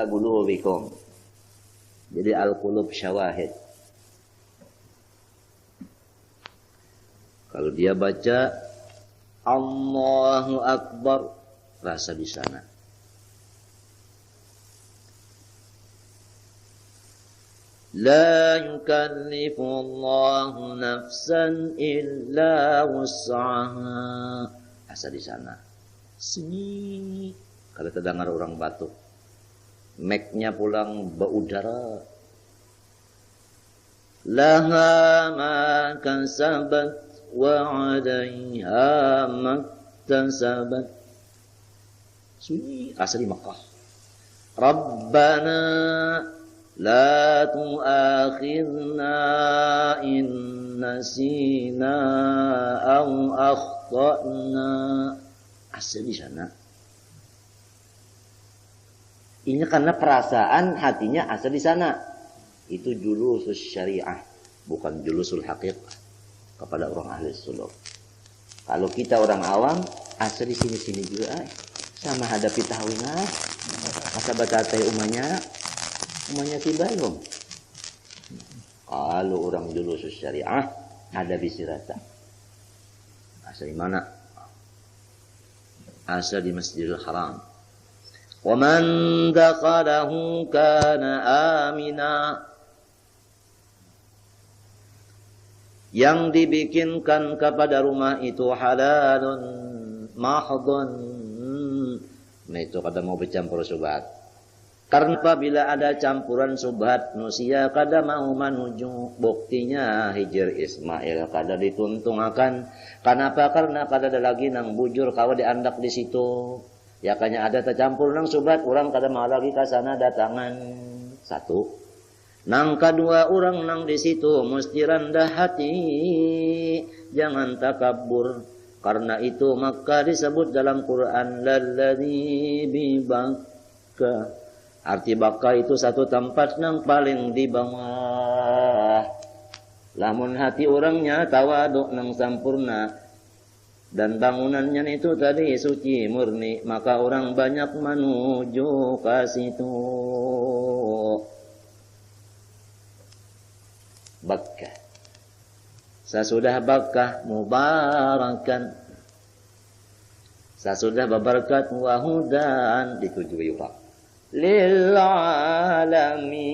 qulubikum. Jadi al-qulub syawahid. Kalau dia baca Allahu Akbar, rasa di sana. La yukallifu Allahu nafsan illa wus'aha. Rasa di sana. Sunyi. Kalau terdengar orang batuk. Mic-nya pulang berudara. Laha ma kasabat wa 'alayha maktasabat. Sunyi. Rasa di Makkah. Rabbana la tu'akhidna in nasina aw akhtana. Asal di sana. Ini karena perasaan hatinya asal di sana. Itu julusus syariah, bukan julusul haqiqah kepada orang ahli suluk. Kalau kita orang awam, asal di sini-sini juga sama hadapi tahwinah. Masa baca teh umanya tibayong. Kalau orang julusus syariah ada bisirata. Asal di mana? Asal di Masjidil Haram. Wa man dakhalahu kana amina. Yang dibikinkan kepada rumah itu halalun mahdhun. Nah itu kada mau bercampur subhat. Karena apabila ada campuran subhat nusia kada mau manuju buktinya Hijr Ismail kada dituntung akan. Kenapa? Karena kada ada lagi nang bujur kawa diandak di situ. Ya kanya ada tercampur nang subhat orang kada mau lagi ke sana datangan. Satu. Nang kedua orang nang di situ mesti rendah hati. Jangan takabur. Karena itu maka disebut dalam Quran lalladzi bi Bakka. Arti Bakka itu satu tempat nang paling di bawah. Lamun hati orangnya tawaduk nang sampurna dan bangunannya itu tadi suci murni, maka orang banyak menuju ke situ. Bakka. Sesudah Bakka mubarakan. Sesudah berberkat wahudan ditujui orang. Lil alamin.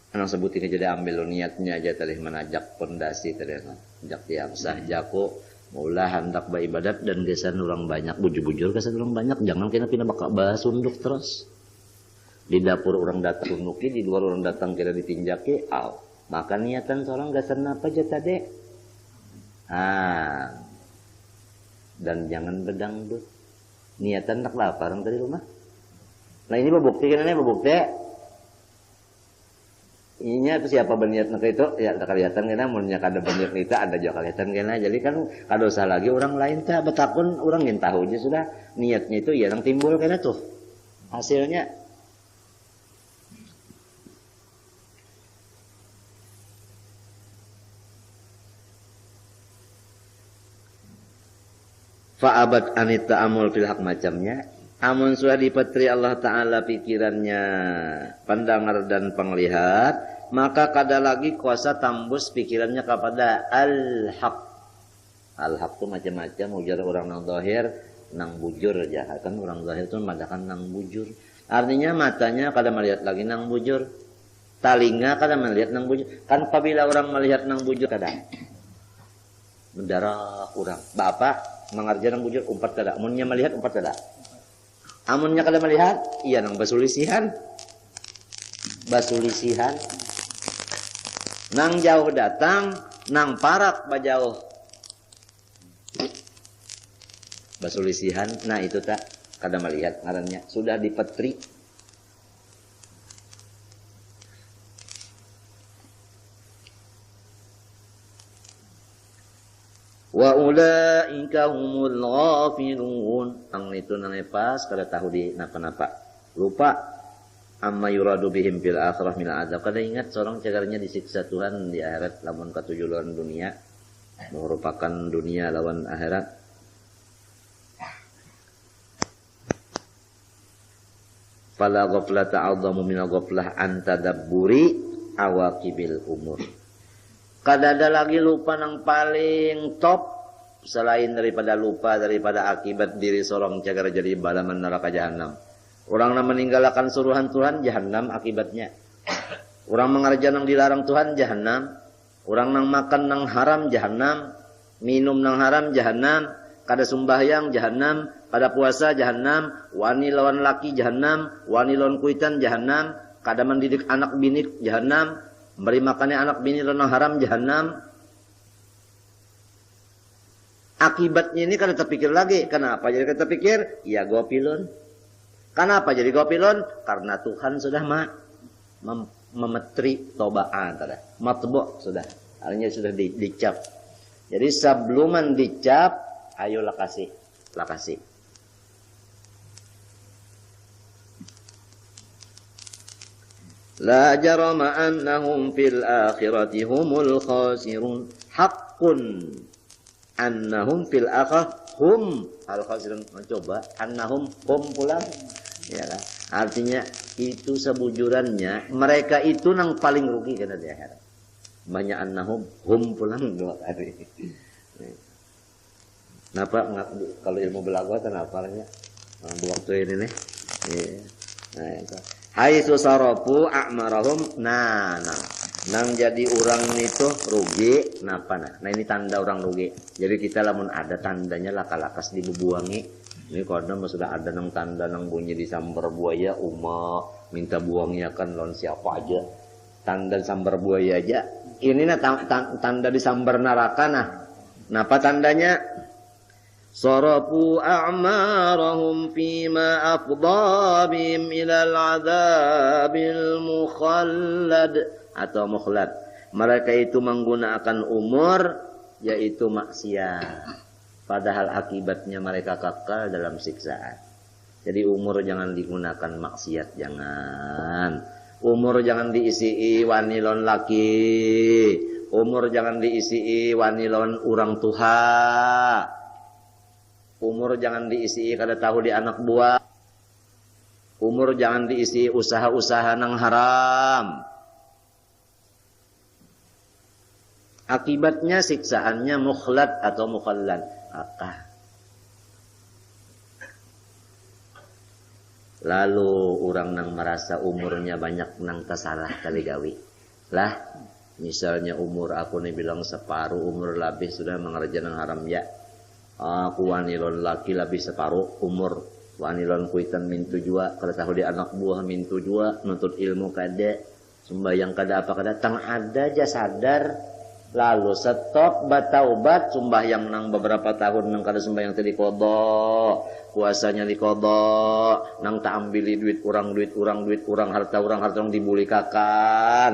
Anang sebut ini jadi ambil niatnya aja tadi menajak pondasi tadi jak tiang sah jako mula hendak beribadat dan gesan orang banyak bujur-bujur gesan orang banyak jangan kena pindah bakal bahas unduk terus di dapur orang datang unduki di luar orang datang kira ditinjaki maka niatan seorang gesan apa aja tadi dan jangan berdangdut niatan tak lapar orang tadi rumah. Nah ini bebukti kan ini bebukti. Ininya siapa berniat nak itu ya tak kelihatan kena munnya kada berniat itu ada juga kelihatan kena jadi kan kada usah lagi orang lain teh betakun orang ingin tahu aja sudah niatnya itu ya yang timbul kena tuh hasilnya. Fa'abat anita amul fil haq macamnya amun sudah dipetri Allah Ta'ala pikirannya pendengar dan penglihat maka kada lagi kuasa tambus pikirannya kepada al-haq. Al-haq itu macam-macam ujar orang nang zahir nang bujur aja kan orang zahir itu madakan nang bujur artinya matanya kada melihat lagi nang bujur talinga kada melihat nang bujur kan apabila orang melihat nang bujur kada mendarah orang bapak mengerja nang bujur umpat kada amunnya melihat umpat kada. Amunnya kada melihat, iya nang basulisihan. Basulisihan. Nang jauh datang, nang parak bajauh. Basulisihan, nah itu tak kada melihat ngarannya sudah dipetri. Wa ulaika humul ghafilun. Ang itu nang pas kada tahu di napa-napa. Lupa. amma yuradu bihim fil akhirah min azab. Kada ingat seorang cagarnya disiksa Tuhan di akhirat lamun katujuh lawan dunia, merupakan dunia lawan akhirat. Fala ghaflata a'dhamu min ghaflah an tadabburi awaqibil umur. Kada ada lagi lupa yang paling top selain daripada lupa daripada akibat diri seorang cagar jadi balaman neraka jahanam. Orang yang meninggalkan suruhan Tuhan jahanam akibatnya. Orang mengerjakan yang dilarang Tuhan jahanam. Orang yang makan yang haram jahanam, minum yang haram jahanam, kada sembahyang jahanam, kada puasa jahanam, wani lawan laki jahanam, wani lawan kuitan jahanam, kada mendidik anak bini jahanam, beri makannya anak bini lawan haram jahanam. Akibatnya ini kada terpikir lagi. Kenapa jadi kada terpikir? Ya gopilun. Kenapa jadi gopilun? Karena Tuhan sudah memetri tobaan, matbu sudah, artinya sudah dicap. Jadi sebelum dicap, ayolah kasih. La jarama annahum fil akhirati humul khasirun. Haqqun annahum fil akhirah hum al khasirun. Coba annahum hum pulang. Ya kan? Artinya itu sebujurannya mereka itu yang paling rugi karena di akhirat. Banyak annahum hum pulang dua kali. Kenapa kalau ilmu belaghah kenapanya waktu ini nih? Nah, itu. Haitsu sarafu a'marahum nang jadi orang itu rugi napa nah. Nah ini tanda orang rugi. Jadi kita lamun ada tandanya laka-lakas dibubuangi. Ini kadang sudah ada nang tanda nang bunyi disambar buaya minta buangnya kan lawan siapa aja. Tanda disambar buaya aja. Ini nah tanda disambar neraka nah. Napa tandanya? Sarafu a'marahum fima afdha bihim ilal adzabil mukhallad atau mukhlad. Mereka itu menggunakan umur yaitu maksiat. Padahal akibatnya mereka kekal dalam siksaan. Jadi umur jangan digunakan maksiat, jangan. Umur jangan diisi wanilon laki. Umur jangan diisi wanilon orang tuha. Umur jangan diisi kada tahu di anak buah. Umur jangan diisi usaha-usaha nang haram. Akibatnya siksaannya mukhlad atau mukhallad. Lalu orang nang merasa umurnya banyak nang tasalah kali gawi. Lah, misalnya umur aku nih bilang separuh umur lebih sudah mengerjakan haram ya. Aku wanilon laki lebih separuh umur. Wanilon kuitan mintu jua. Kalau tahu di anak buah mintu jua. Nuntut ilmu kada. Sembayang kada apa kada. Tang ada aja sadar. Lalu stop bataubat sembahyang nang beberapa tahun nang kada sembahyang tadi kodok. Puasanya di kodok. Nang tak ambili duit urang harta orang dibulikakan.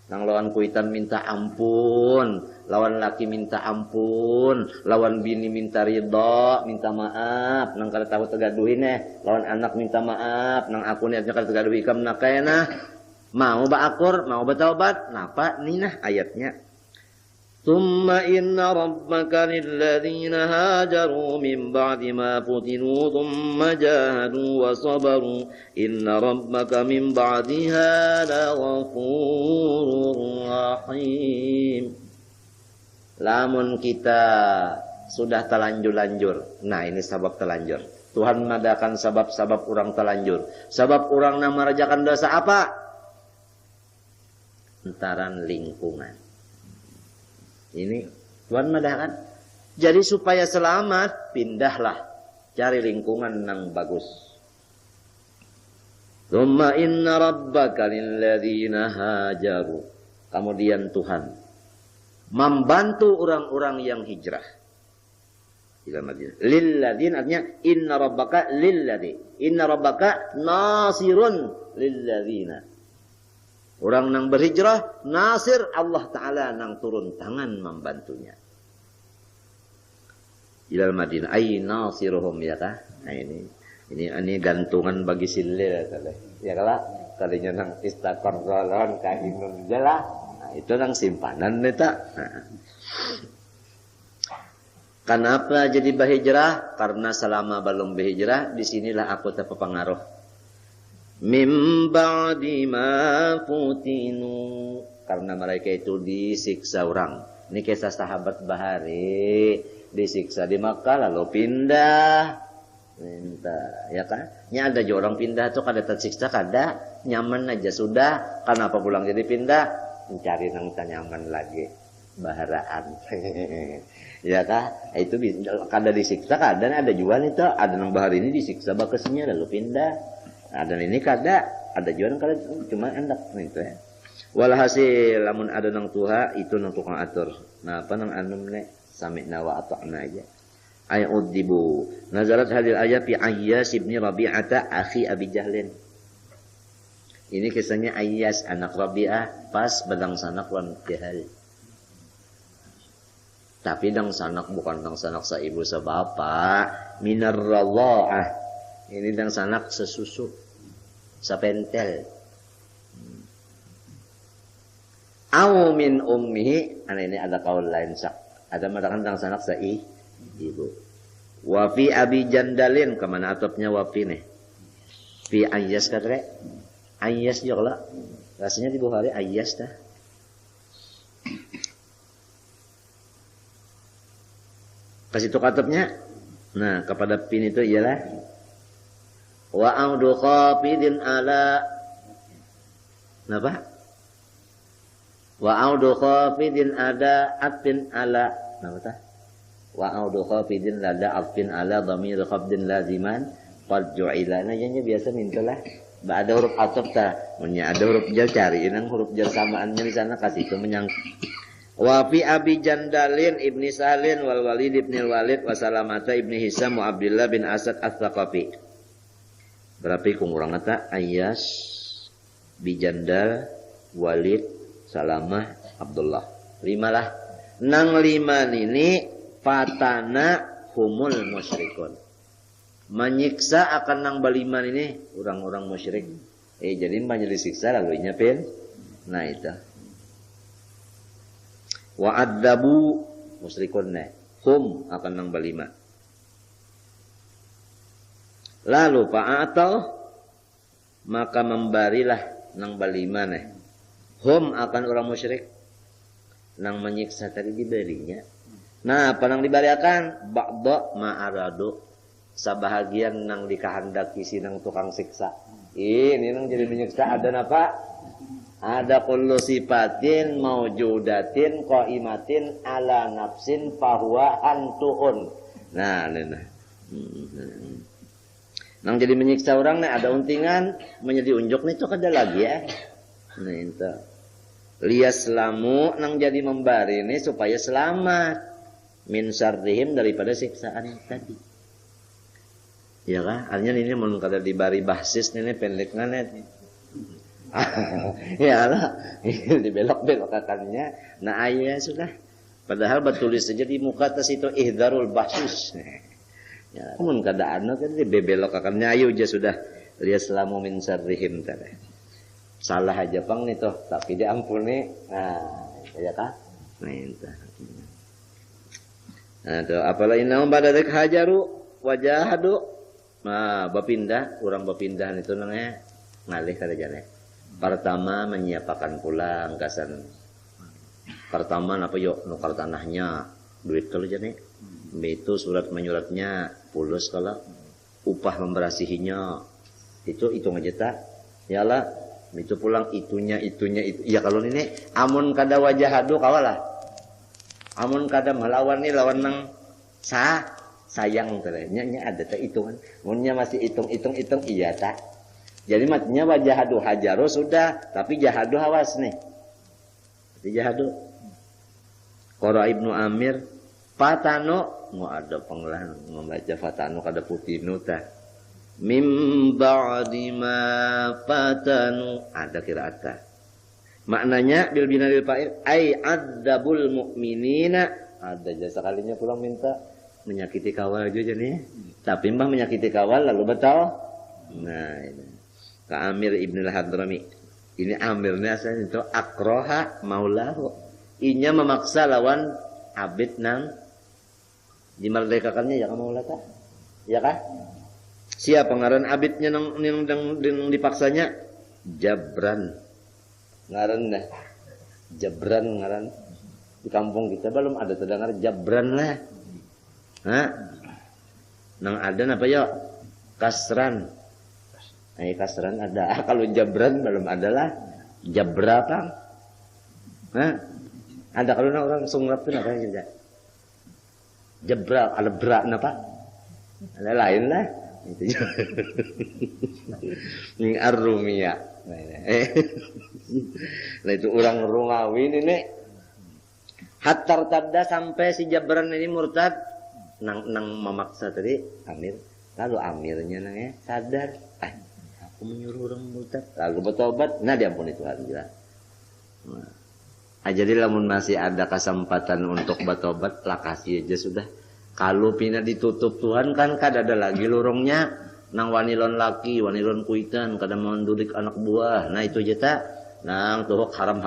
Nang lawan kuitan minta ampun, lawan laki minta ampun, lawan bini minta ridho, minta maaf, nang kada tahu tegaduhin lawan anak minta maaf, nang aku niatnya kada tegaduh ikam nakayana, mau ba akur, mau ba taubat, napa ninah ayatnya. Tsumma inna rabbaka lilladzina hajaru min ba'di ma futinu tsumma jahadu wa sabaru inna rabbaka min ba'diha laghafurur rahim. Lamun kita sudah telanjur-lanjur. Nah, ini sebab telanjur. Tuhan madakan sebab-sebab orang telanjur. Sebab orang yang merajakan dosa apa? Antaran lingkungan. Ini Tuhan madahkan. Jadi supaya selamat, pindahlah. Cari lingkungan yang bagus. Tsumma inna rabbaka lilladzina hajaru. Kemudian Tuhan membantu orang-orang yang hijrah. Lilladzina artinya inna rabbaka lilladzi. Inna rabbaka nasirun lilladzina. Orang yang berhijrah, nasir Allah Ta'ala yang turun tangan membantunya. Ilal Madinah, ay nasiruhum ya kah? Nah ini gantungan bagi sile. Ya kalau kalinya nang istakorron kahinun jelah. Nah, itu nang simpanan eta. Nah. Kenapa jadi berhijrah? Karena selama belum berhijrah, disinilah aku terpengaruh. Mim ba'di ma futinu. Karena mereka itu disiksa orang. Ini kisah sahabat Bahari. Disiksa di Makkah lalu pindah. Minta, ya kan? Nya ada juga orang pindah tuh kada tersiksa kada nyaman aja sudah. Kenapa pulang jadi pindah? Mencari nang nyaman lagi. Baharaan. Ya kan? Itu kada disiksa kada ada juga nih tuh. Ada nang bahari ini disiksa bakasinya lalu pindah. Ada ini kada, ada juga nang kada cuma enak gitu ya. Walhasil lamun ada nang tuha itu nang tukang atur. Nah, apa nang anum nek sami'na wa ata'na aja. Ayudibu. Nazarat hadil ayat fi Ayyas ibn Rabi'ata akhi Abi Jahlin. Ini kisahnya Ayyas anak Rabi'ah pas bedang sanak wan Jahal. Tapi dang sanak bukan dang sanak sa ibu sa bapak, minar radha'ah. Ini dang sanak sesusu, sa pentel. Aw min ummihi, ini ada kaul lain sak. Ada mengatakan dang sanak sa ibu. Wa fi Abi Jandalin kemana atopnya wa fi nih? Fi Ayyas katre. Ayyas juga lah. Rasanya di Bukhari Ayyas dah. Kasih itu katopnya. Nah, kepada pin itu ialah wa audu khafidin ala napa? Wa audu khafidin ada atfin ala napa tah? Wa audu khafidin lada afin ala dhamir khafdin laziman qad ju'ila. Nah nya biasa mintalah ada huruf ataf ta nya ada huruf jar cari nang huruf jar samaannya di sana kasih itu menyang. Wa fi Abi Jandalin ibni Salin wal Walid ibn Walid wa Salamata ibni Hisam wa Abdullah bin Asad Ats-Tsaqafi. Berapa kurang kata Ayyas Bijandal Walid Salamah Abdullah. 5 lah. Nang 5 ini fatana humul musyrikun. Menyiksa akan nang baliman ini orang-orang musyrik. Jadi banyak disiksa lalu nyapin. Nah itu. Wa adzabu musyrikun hum akan nang balima. Lalu fa'atau maka membarilah nang balima hum akan orang musyrik nang menyiksa tadi diberinya. Nah, apa nang dibariakan? Ba'da ma'aradu. Sabahagian nang dikahandaki sinang tukang siksa. Ini nang jadi menyiksa ada napa? Ada kullu sifatin maujudatin qaimatin ala nafsin fahuwa antuun. Nah, nang jadi menyiksa orang nih ada untingan menjadi unjuk nih itu kada lagi ya. Nah, itu. Liyaslamu nang jadi membari ini supaya selamat min syarrihim daripada siksaan tadi. Ya kan? Artinya ini mun kada dibari bahsis ini pendek nanet. Ya lah, dibelok-belok kakannya. Nah ayah sudah. Padahal bertulis saja di muka atas itu ihdarul bahsis. Ya, mun kada ana kan dibelok kakannya ayo aja sudah. Liyaslamu min syarrihim tadi. Salah aja pang nih toh, tapi diampuni. Nah, ya kan? Nah, itu. Nah, tuh apalah innahum ba'dak hajaru wajahadu. Nah, bapindah, orang bapindah itu namanya ngalih kada jane. Pertama menyiapkan pulang kasan. Pertama apa yuk nukar tanahnya duit kalau jane. Itu surat menyuratnya pulus kalau upah memberasihinya itu hitung aja tak. Yalah itu pulang itunya itu. Ya kalau ini amun kada wajahadu kawalah. Amun kada melawan ni lawan nang sayang terenya ada tak hitungan. Munnya masih hitung iya tak. Jadi matinya wajahadu hajaru sudah, tapi jahadu hawas nih. Jadi jahadu. Qara Ibnu Amir fatano mau ada penglah membaca fatano kada putinu ta. Mim ba'di ma fatanu ada qiraat. Maknanya bil binaril fa'il ai adzabul mu'minina ada jasa kalinya pulang minta menyakiti kawal aja nih. Tapi mbah menyakiti kawal lalu betul. Nah ini. Ka Amir Ibn al-Hadrami. Ini amirnya asalnya itu akroha maulahu. Inya memaksa lawan abid nang dimerdekakannya ya maula ta? Ya kah? Siapa ngaran abidnya nang dipaksanya? Jabran. Ngaran dah. Jabran ngaran. Di kampung kita belum ada terdengar Jabran lah. Hah? Nang ada apa ya? Kasran. Kasran ada. Kalau Jabran belum ada lah. Jabra apa? Hah? Ada kalau orang sungrap itu apa juga? Jabra, ada berat apa? Ada lain lah. Itu Ning Arumia. Nah itu orang Romawi ini hatta tadda sampai si Jabran ini murtad nang memaksa tadi Amir. Lalu Amirnya nang sadar, aku menyuruh orang murtad, lalu bertobat. Nah diampuni Tuhan juga. Jadi lamun masih ada kesempatan untuk bertobat, lah kasih aja sudah. Kalau pina ditutup Tuhan kan kada ada lagi lorongnya. Nang wanilon laki, wanilon kuitan, kada mau mendudik anak buah. Nah itu jeta. Nang tuh haram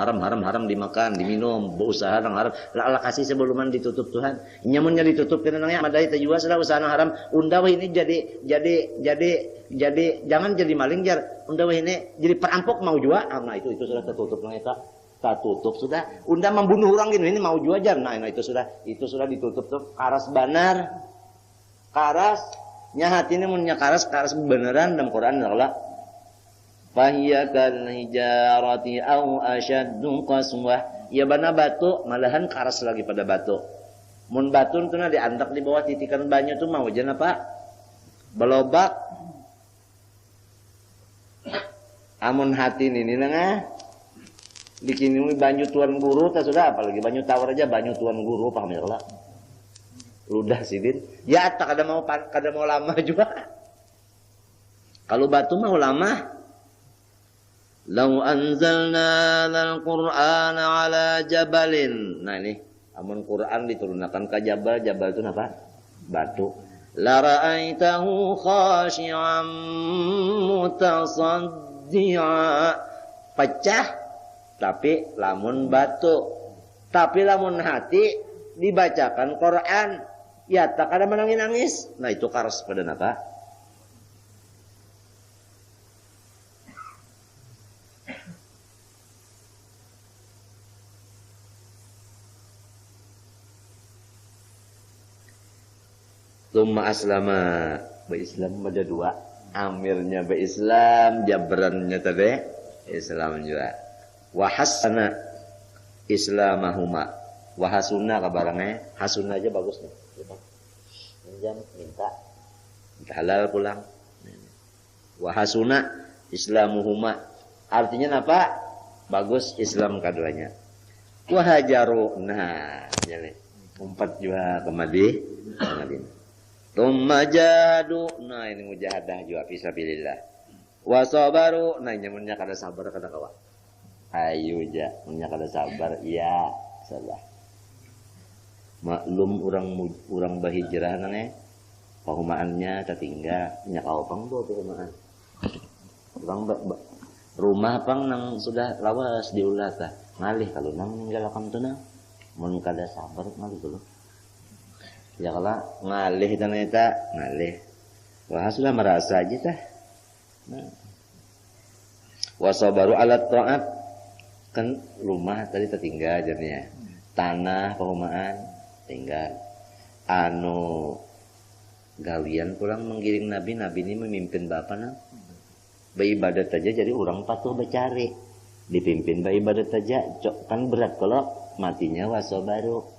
dimakan, diminum, berusaha nang haram. Lah kasih sebelum ditutup Tuhan. Nyamunnya ditutup kena nangnya madai tajwa sudah usaha nang haram. Unda weh ini jadi jangan jadi maling jar. Unda weh ini jadi perampok mau jua. Nah itu sudah tertutup nang eta. Tutup sudah. Unda membunuh orang gini ini mau jua jar. Nah itu sudah ditutup tuh. Karas banar. Karas nya hati ini mun nya karas beneran dalam Quran adalah fahiya kal hijarati au asyaddu qaswah. Ya bana batu malahan karas lagi pada batu. Mun batu tuna diantak di bawah titikan banyu tuh mau aja apa? Belobak. Amun hati ini nengah dikini banyu tuan guru tak sudah apalagi banyu tawar aja banyu tuan guru paham ya lah. Ludah sidin. Ya tak kada mau lama juga. Kalau batu mau lama. Lau anzalna al-Qur'ana ala jabalin. Nah ini, amun Quran diturunkan ke jabal itu apa? Batu. La ra'aitahu khashi'an mutasaddi'a. Pecah tapi lamun batu. Tapi lamun hati dibacakan Quran, ya tak ada menangis. Nah itu karas pada apa? Tumma aslama, berislam ada dua, amirnya berislam, jabrannya tadi Islam juga. Wahasana islamahuma, wahasuna kabarangnya, hasuna aja bagus nih. Pinjam, minta halal pulang. Wahasuna islamuhuma, artinya apa? Bagus Islam keduanya. Wahajaru, nah, jadi umpat juga ke Madinah. Tumma jadu, nah ini mujahadah juga fisabilillah. Wasabaru, nah nyamunnya kada sabar kada kawa. Ayo ja, munnya kada sabar, iya salah. Maklum orang bahijrah nane, pahumaannya tertinggal, nya kau pang do pahumaan. Orang rumah pang nang sudah lawas diulah tah. Ngalih kalau nang ninggalakan tu nang, mun kada sabar ngalih dulu. Ya kalau ngalih dan eta ngalih. Wah sudah merasa aja tah. Nah. Wasabaru alat taat kan rumah tadi tertinggal jadinya. Tanah perumahan tinggal. Anu gawian pulang menggiring Nabi ini memimpin bapak nang. Beribadat aja jadi orang patuh bercari. Dipimpin beribadat aja kan berat kalau matinya wasabaru.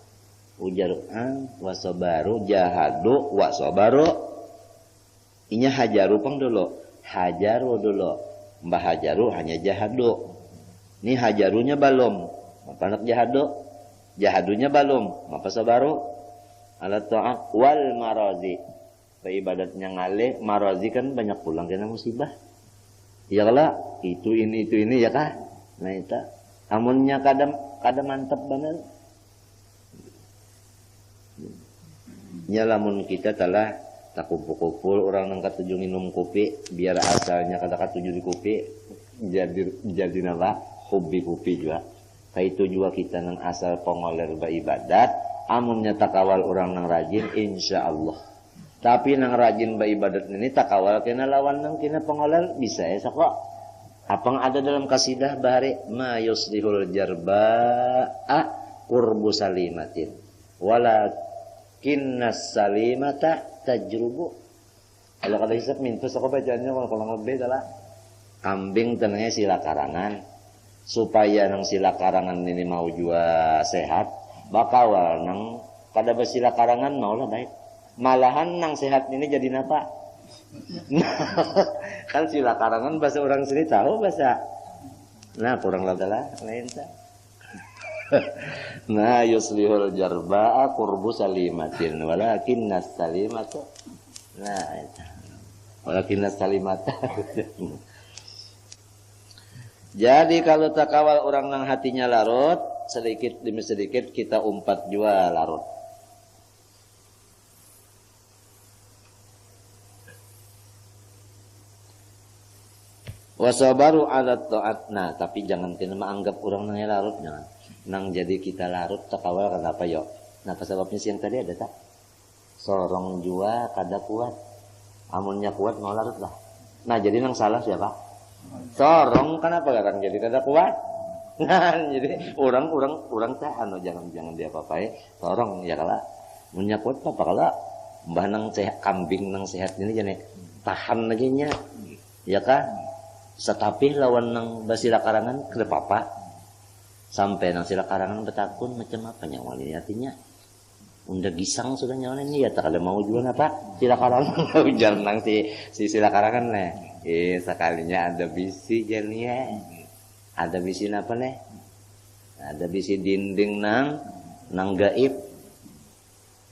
Ujaru'an wasabaru jahadu wasabaru. Inya hajaru pang dulu. Hajaru dulu. Mbah hajaru hanya jahadu. Ini hajarunya balum. Apa nak jahadu? Jahadunya balum. Apa sabaru? Alat ta'at wal marazi. Ibadatnya ngalih. Marazi kan banyak pulang kena musibah. Ya kalau itu ini ya kah? Nah itu. Amunnya kada mantap benar. Nyalamun kita telah tak kumpul-kumpul orang nang katuju minum kopi biar asalnya kada katuju di kopi jadi nama hobi kopi juga. Kaitu juga kita nang asal pengoler ba ibadat, amunnya takawal orang nang rajin insyaallah. Tapi nang rajin ba ibadat ini takawal kena lawan nang kena pengoler bisa ya kok. Apang ada dalam kasidah bahari ma yuslihul jarba'a qurbu salimatin walakinnas salimata tajrubu. Kalau kada hisap mintus aku bacaannya kalau lebih adalah kambing tenangnya sila karangan supaya nang sila karangan ini mau jua sehat bakawal nang kada bersila karangan maulah baik malahan nang sehat ini jadi napa kan sila karangan bahasa orang sini tahu bahasa nah kurang lah lain tak nah yuslihul jarba'a qurbu salimatin walakinnas salimatu nah walakinnas salimata. Jadi kalau takawal orang nang hatinya larut, sedikit demi sedikit kita umpat jua larut. Wasabaru ala ta'at. Nah, tapi jangan kena menganggap orang nang larut, jangan. Nang jadi kita larut takawal kenapa yo? Nah, sebabnya siang tadi ada tak? Sorong jua kada kuat. Amunnya kuat mau larut lah. Nah, jadi nang salah siapa? Sorong kenapa kadang jadi kada kuat? Nah, jadi orang teh jangan dia apa-apai. Sorong ya kala munya kuat apa kala mbah nang sehat kambing nang sehat ini jane tahan lagi nya. Ya kan? Setapi lawan nang basila karangan kada apa-apa. Sampai nang sila karangan betakun macam apa nyawa ini artinya. Unda gisang sudah nyawa ini ya tak ada mau jual apa sila karangan ujar nang si sila karangan leh. Sekalinya ada bisi jadinya. Ada bisi apa nih? Ada bisi dinding nang gaib.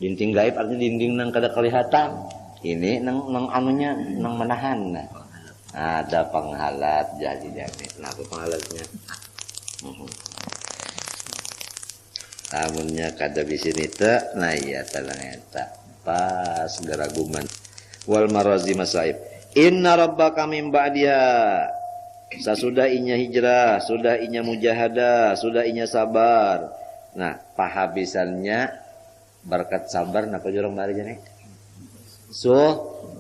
Dinding gaib artinya dinding nang kada kelihatan. Ini nang anunya nang menahan. Nah. Ada penghalat jadi. Kenapa penghalatnya? Amunnya kada bisi nita, nah iya talang eta. Pas garaguman. Wal marazi masaib. Inna rabbaka min ba'diha. Sesudah inya hijrah, sudah inya mujahadah, sudah inya sabar. Nah, pahabisannya berkat sabar napa jorong bari jane. So,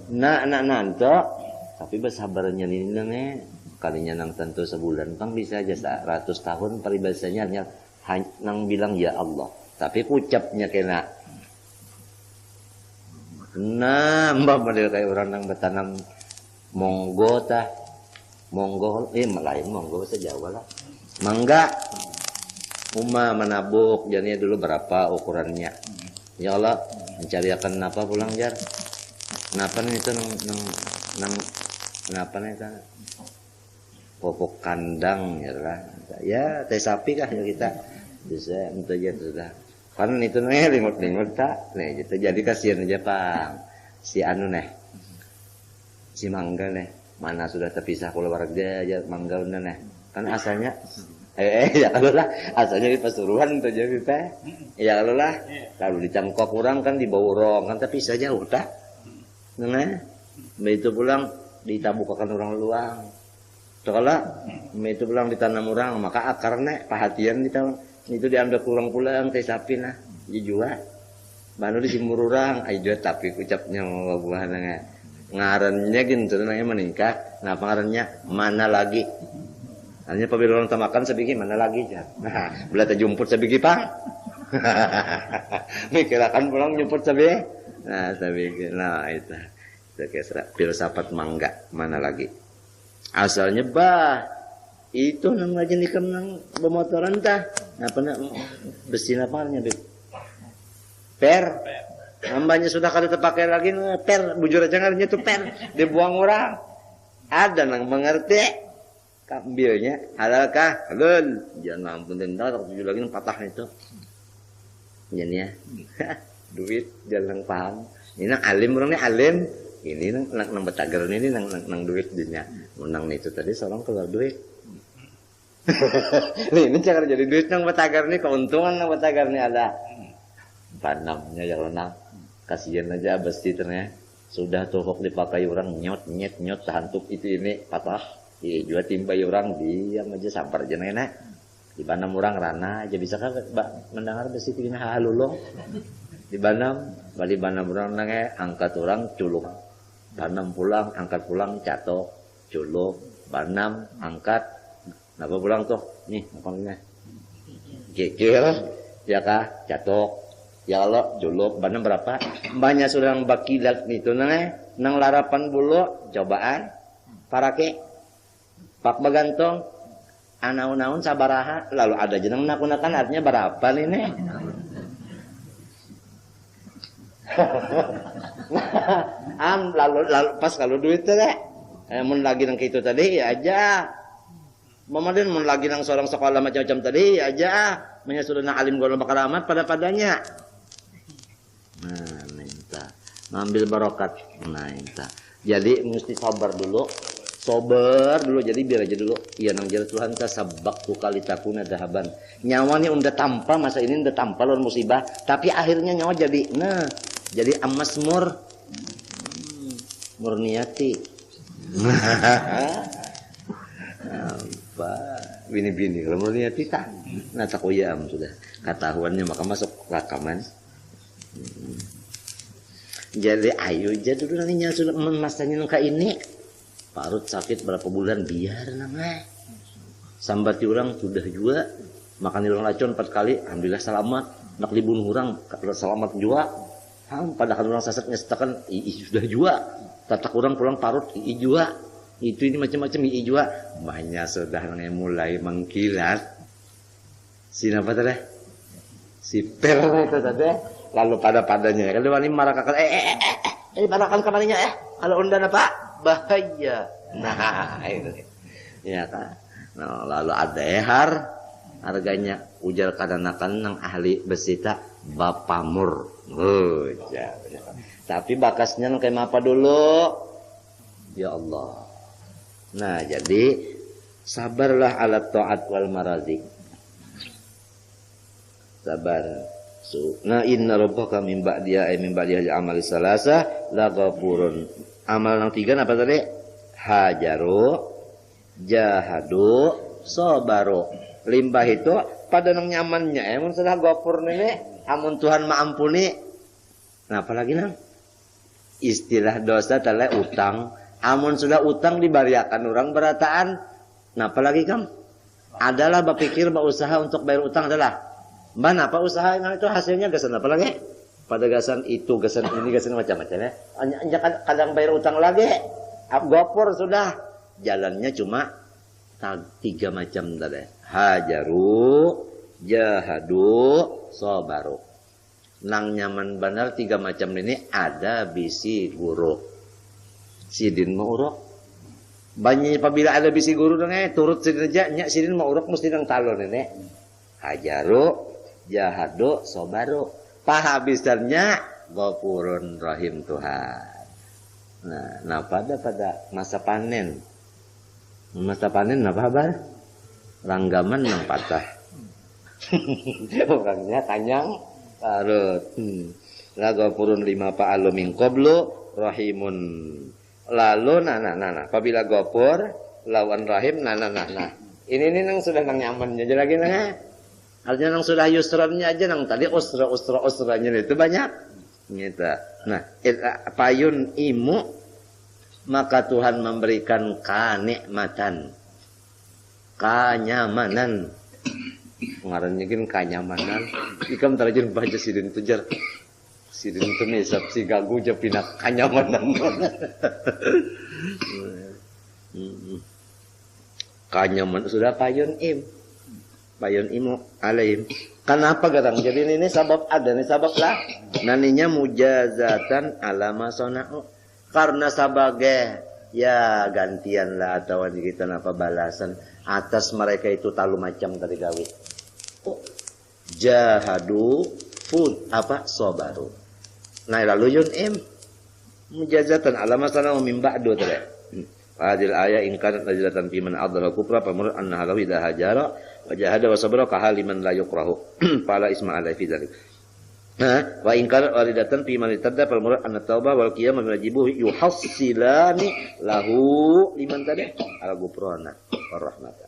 nanto tapi bersabarnya ini kalinya nang tentu sebulan kan bisa aja 100 tahun peribadahnya hanya nang bilang ya Allah. Tapi ucapnya kena. Nah, mbak model kayak orang nang bertanam monggo tah. Monggo lain monggo bahasa Jawa lah. Mangga. Menabuk jadinya dulu berapa ukurannya. Ya Allah, mencariakan apa pulang jar? Kenapa nih itu nang kenapa nih itu? Popok kandang ya lah. Ya, teh sapi kah ya kita. Bisa untuk aja sudah. Kan itu nih limut-limut tak. Nih kita jadi kasihan aja Pang. Si anu nih. Si mangga nih. Mana sudah terpisah keluarga aja mangga nih. Kan asalnya ya kalau lah asalnya di Pasuruan itu jadi teh. Ya kalau lah lalu dicangkok kurang kan dibawa orang kan tapi bisa jauh tak. Nah, begitu pulang ditabukakan orang luang. Kalau itu pulang ditanam orang maka akarnya perhatian itu diambil pulang-pulang teh sapi nah dijual. Baru dijemur orang aja tapi ucapnya buahnya ngarannya gitu namanya meningkat. Nah pengarannya mana lagi? Hanya apabila orang makan sebiji mana lagi ya. Nah, belah jumput sebiji Pak. Mikirakan pulang jumput sebiji. Nah, sebiji. Nah, itu kayak filsafat mangga mana lagi? Asalnya bah itu nang rajin ikam nang pemotoran tah. Apa nak besi napalnya per. Hambanya sudah kada terpakai lagi per bujur aja ngarannya itu per dibuang orang. Ada nang mengerti. Kambilnya halalkah? Halal. Jangan ampun tentang tak tujuh lagi patah itu. Jadinya duit jangan paham. Ini nang alim orangnya alim. Ini nang betagar ini nang duit dinya. Menang itu tadi seorang keluar duit. Ini cara jadi duit nang betagar ini keuntungan nang betagar ini ada. Tanamnya ya nang kasihan aja besti ternyata. Sudah tuhuk dipakai orang nyot hantuk itu ini patah. Iya juga timbai orang diam aja sabar aja nenek. Di banam orang rana aja bisa kan mendengar besi tingginya halulung. Di banam orang nangnya angkat orang culuk. Banam pulang angkat pulang catok culuk. Banam angkat napa pulang tuh nih makannya. Kikir ya kah catok. Ya Allah culuk banam berapa? Banyak sudah bakilat itu nang larapan bulu cobaan parake pak bagantong anaun-naun sabaraha lalu ada jeneng nakunakan artinya berapa ini lalu pas kalau duit teh mun lagi nang kitu tadi ya aja Mamaden mun lagi nang seorang sekolah macam-macam tadi ya aja menyasudah alim golong bakaramat padanya nah minta ngambil barokat nah minta jadi mesti sabar dulu jadi biar aja dulu iya nang jalan Tuhan ta sabak tu kali takuna dahaban nyawanya udah tanpa masa ini udah tanpa lawan musibah tapi akhirnya nyawa jadi jadi amas murniati apa bini kalau murniati tak nah takuyam sudah ketahuannya maka masuk rakaman jadi ayo aja dulu nantinya sudah masanya nangka ini parut sakit berapa bulan biar namanya sambati orang sudah juga makan orang racun 4 kali alhamdulillah selamat nak dibunuh orang selamat juga padahal orang sasatnya setakan sudah juga tatak orang pulang parut juga itu ini macam-macam juga banyak sudah yang mulai mengkilat siapa tadi si per itu tadi lalu padanya kalau wani marakakan marakan kamarnya kalau undan apa bahaya nah itu ya kan nah, lalu ada harganya ujar kadanakan nang ahli besita bapamur ya, tapi bakasnya kayak apa dulu ya Allah nah jadi sabarlah alat taat wal marazik sabar nah inna rabbaka min ba'diha amal salasa la ghafurun amal yang 3 apa tadi hajaru jahadu sabaru limbah itu pada nang nyamannya emang sudah ghafur ini amun Tuhan maampuni nah apalagi nang istilah dosa tele utang amun sudah utang dibariakan orang berataan nah apalagi kam adalah berpikir berusaha untuk bayar utang adalah mana apa usaha itu hasilnya gasan apa lagi pada gasan itu gasan ini gasan macam-macam ya hanya kadang bayar utang lagi gopur sudah jalannya cuma 3 macam tadi hajaru jahadu sabaru nang nyaman benar 3 macam ini ada bisi guru sidin mau uruk banyak apabila ada bisi guru turut sidin aja nyak sidin mau uruk mesti nang talon ini hajaru jahadu sobaru pahabisarnya ghafurun rahim Tuhan nah pada masa panen apa kabar ranggaman yang patah orangnya kanyang parut la ghafurun lima fa'alu min qablu rahimun lalu nah apabila ghafur lawan rahim nah ini nang sudah nang nyaman aja lagi artinya nang sudah yusrannya aja nang tadi usranya itu banyak gitu. Nah, payun imu maka Tuhan memberikan kenikmatan, kenyamanan. Ngarannya kan kenyamanan. Ikam terjun baca sidin tujar. Sidin itu nisab si gagu je pindah kenyamanan. Kenyamanan sudah payun imu alaihim. Kenapa gadang? Jadi ini sabab ada nih sabab lah. Naninya mujazatan alama sona'u. Karena sebagai ya gantian lah atau kita apa balasan atas mereka itu talu macam tadi gawe. Jahadu food apa sobaru. Nah lalu yun mujazatan alama sona'u min ba'du tadi. Hadil ayat in kanat najlatan fi man adhara kufra fa mur anna halawi la hajara wa jahada wa sabara ka haliman la yukrahu fala isma alai fi dzalik Wa inkar waridatan fi man tadda fal murad an taubah wal qiyam wajibu yuhassilani lahu liman tadi al ghufrana war rahmata.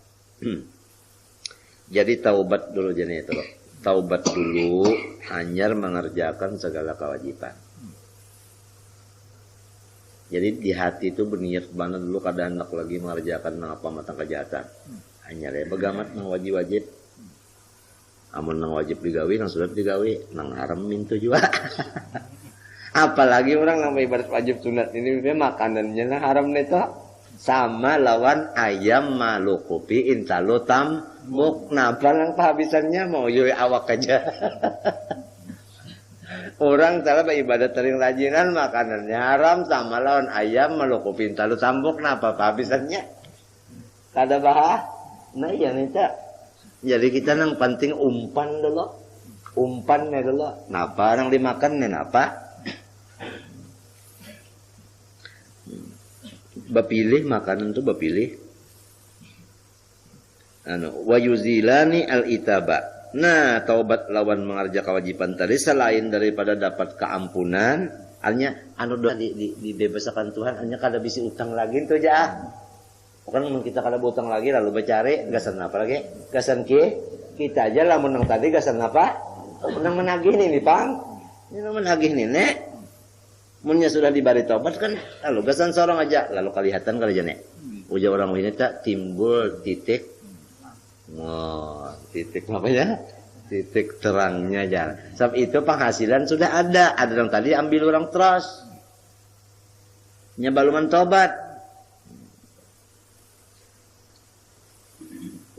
Jadi taubat dulu jane itu loh. Taubat dulu hanya mengerjakan segala kewajiban. Jadi di hati itu berniat mana dulu kada hendak lagi mengerjakan apa matang kejahatan. Hanya le begamat nang wajib-wajib. Amun nang wajib digawe nang sunat digawe, nang haram mintu juga. Apalagi orang nang ibadat wajib sunat ini dia makanannya nang haram neto sama lawan ayam malukupi insalo tambuk. Napa nang kehabisannya mau yoi awak aja. Orang salah ibadat sering rajinan makanannya haram sama lawan ayam malukupi insalo tambuk. Napa kehabisannya? Kada bahas. Nah iya nih. Jadi kita nang penting umpan dulu. Umpannya dulu. Napa nang dimakan nih napa? Bapilih makanan tuh bapilih. Wa yuzilani al-itaba. Nah, taubat lawan mengerja kewajiban tadi selain daripada dapat keampunan, artinya doa dibebaskan Tuhan, hanya kada bisi utang lagi tuh aja. Kan kita kada utang lagi lalu bercari gasan apa lagi? Gasan kita aja lah menang tadi gasan apa? Menang menagih nih Pang. Ini menagih nih Nek. Munnya sudah diberi taubat kan lalu gasan seorang aja lalu kelihatan kali aja Nek. Ujar orang ini tak timbul titik. Titik apa ya? Titik terangnya aja. Sebab itu penghasilan sudah ada. Ada yang tadi ambil orang terus. Nyabaluman taubat.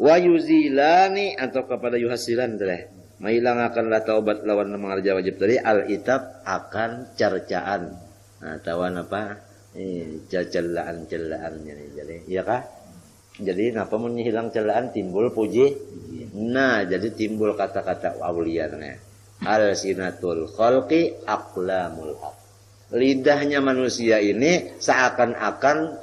Wa yuzilani atau kepada yuhasilan tadi. Menghilangakanlah taubat lawan mengerja wajib tadi al-itab akan cercaan. Nah, tawan apa? Celaan-celaannya nih. Jadi, iya kah? Jadi napa mun hilang celaan timbul puji. Nah, jadi timbul kata-kata auliyanya. Al-sinatul khalqi aqlamul haq. Lidahnya manusia ini seakan-akan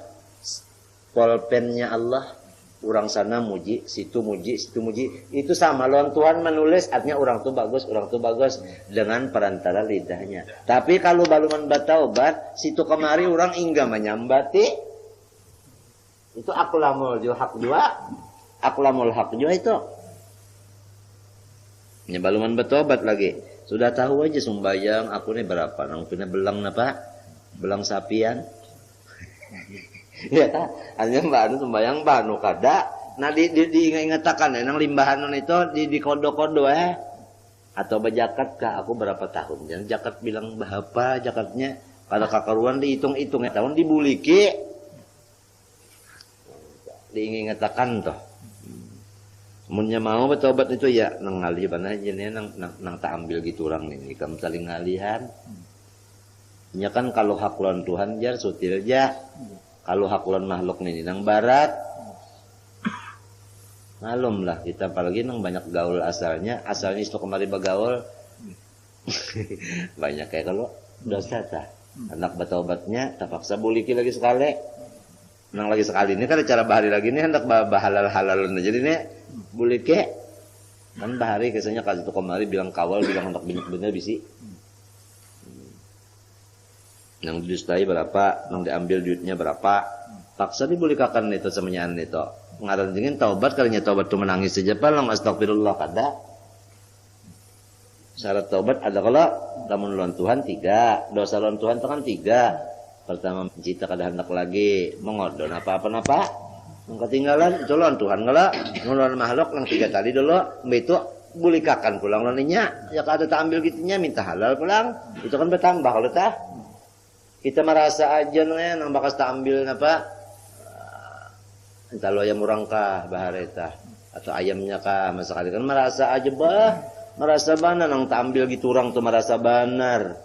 pulpennya Allah. Orang sana muji, situ muji, situ muji. Itu sama lawan Tuhan menulis, artinya orang tu bagus dengan perantara lidahnya. Tapi kalau baluman bataubat, situ kemari orang ingga menyambati. Itu aqlamul haq juga. Aqlamul haq juga itu. Ini baluman bataubat lagi. Sudah tahu aja sumbayang aku nih berapa. Nang punya belang apa? Belang sapian. Ya, hanya mbak sembayang banu kada. Nah diingat-ingatakan nang limbahan itu di kodo-kodo atau bajakat kah aku berapa tahun. Jangan jakat bilang berapa jakatnya. Kalau kakaruan dihitung-hitung tahun dibuliki. Diingat-ingatakan toh. Munnya mau bertobat itu ya nang ngalih bana jenenge nang tak ambil gitu orang nih kamu saling ngalihan. Nya kan kalau hak lawan Tuhan jar sutil aja. Kalau hak lawan makhluk nih nang barat. Malum lah kita apalagi nang banyak gaul asalnya itu kemari bagaul. Banyak kayak kalau dosa tah. Anak bertobatnya terpaksa buliki lagi sekali. Nang lagi sekali ini kan cara bahari lagi ini hendak bahalal-halalun jadi nih buliki kan bahari kesannya kasih tu kemari bilang kawal bilang hendak bener bisi. Nang didustai berapa, nang diambil duitnya berapa, paksa dibulikakan itu semuanya itu. Ngaranjingin taubat kalinya taubat tu menangis saja palang astagfirullah kada. Syarat taubat ada kalau lamun lawan Tuhan 3, dosa lawan Tuhan itu kan 3. Pertama mencita kada hendak lagi, mengodon apa-apa. Nang ketinggalan itu lawan Tuhan ngala, lawan makhluk nang 3 tadi dulu, itu bulikakan pulang lawannya. Ya kada tak ambil gitunya minta halal pulang. Itu kan bertambah kalau tah. Kita merasa aja nih nang bakas tak ambil apa entah lo ayam orang kah bahareta atau ayamnya kah masa kali kan merasa aja merasa banar nang tak ambil gitu orang tuh merasa banar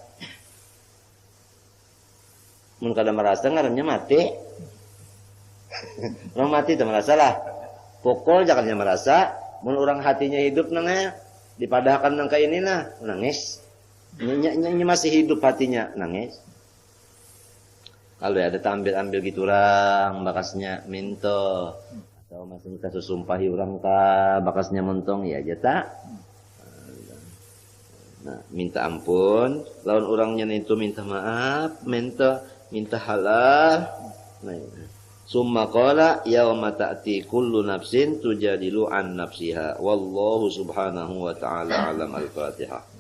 mun kada merasa ngarannya mati orang mati itu merasa lah pokok jangannya merasa mun orang hatinya hidup nangnya dipadahkan nang kayak ini nah nangis nyanyi masih hidup hatinya nangis. Kalau ada ambil gitu orang bakasnya minto atau masih minta susumpahi orang kah bakasnya mentong ya aja tak Nah, minta ampun, lawan orangnya itu minta maaf, minta halal. Nah, summa qala yauma ta'ti kullu nafsin tujadilu an nafsiha wallahu subhanahu wa ta'ala alam. Al-Fatihah.